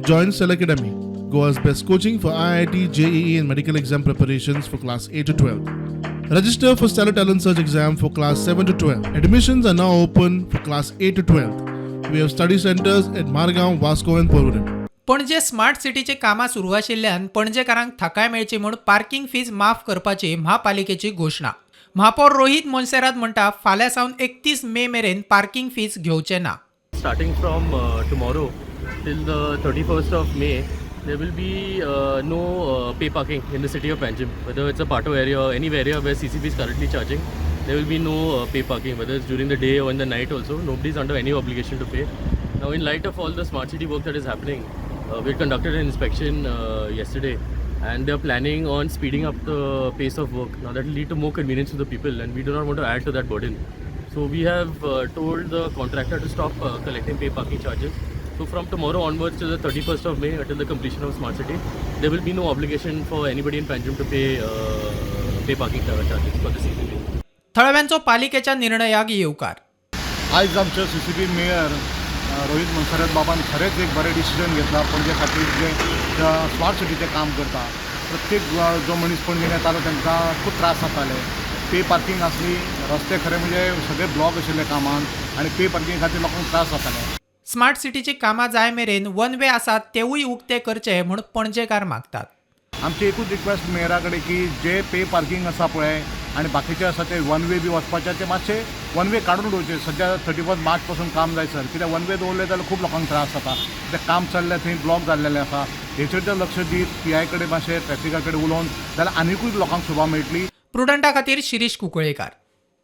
Join Cell Academy, Goa's best coaching for IIT, JEE and medical exam preparations for class 8 to 12. Register for Stellar Talent Search exam for class 7 to 12. Admissions are now open for class 8 to 12. We have study centers at Margaon, Vasco and Porvorim. पणजे smart सिटीचे कामां सुरू आशिल्ल्यान पणजेकारांक थाकाय मेळची म्हूण parking fees माफ करपाची महापालिकेची घोषणा. महापौर रोहित मोन्सेरात म्हणटा फाल्यां सावन 31 मे मेरेन पार्किंग फीज घेवचे ना. Starting from tomorrow till the 31st of May, there will be no pay parking in the city of Panjim. Whether it's a Pato area or any area where CCP is currently charging, there will be no pay parking. Whether it's during the day or in the night also, nobody is under any obligation to pay. Now, in light of all the smart city work that is happening, we conducted an inspection yesterday, and they are planning on speeding up the pace of work. Now, that will lead to more convenience to the people, and we do not want to add to that burden. So we have told the contractor to stop collecting pay parking charges. So from tomorrow onwards to the 31st of May, until the completion of Smart City, there will be no obligation for anybody in Panjim to pay parking charges for the CCP. थळव्यांचो पालिकेच्या निर्णयाक येवकार. आज आमचे CCP mayor Rohit Monserrate बाबान खरेंच एक बरें decision घेतला. पणजे खातीर जे स्मार्ट सिटीचें काम करता प्रत्येक जो मनीस पणजेन येतालो तांकां खूब त्रास जाताले. पे पार्किंग आसली, रस्ते खरे म्हणजे सगळे ब्लॉक आशिल्ले कामान आनी पे पार्किंग खातीर लोकांक त्रास जाताले. स्मार्ट सिटीची कामां जाय मेरेन वन वे आसात तेवूय उक्ते करचे म्हूण पणजेकार मागतात. आमची एकूच रिक्वेस्ट मेयरा कडेन की जे पे पार्किंग आसा पळय आनी बाकीचे आसा ते वन वे बी वचपाचे ते मातशे वन वे काडून उडोवचे. सद्या 31 मार्च पासून काम जाय सर, कित्याक वन वे दवरले जाल्यार खूब लोकांक त्रास जाता. ते काम चल्ले थंय ब्लॉक जाल्लेले आसा. हेचेर जर लक्ष दीत PI कडेन मातशें ट्रॅफिका कडेन उलोवन जाल्यार आनिकूय लोकांक शोभा मेळटली. प्रुडंटा खातीर शिरीश कुंकळेकार.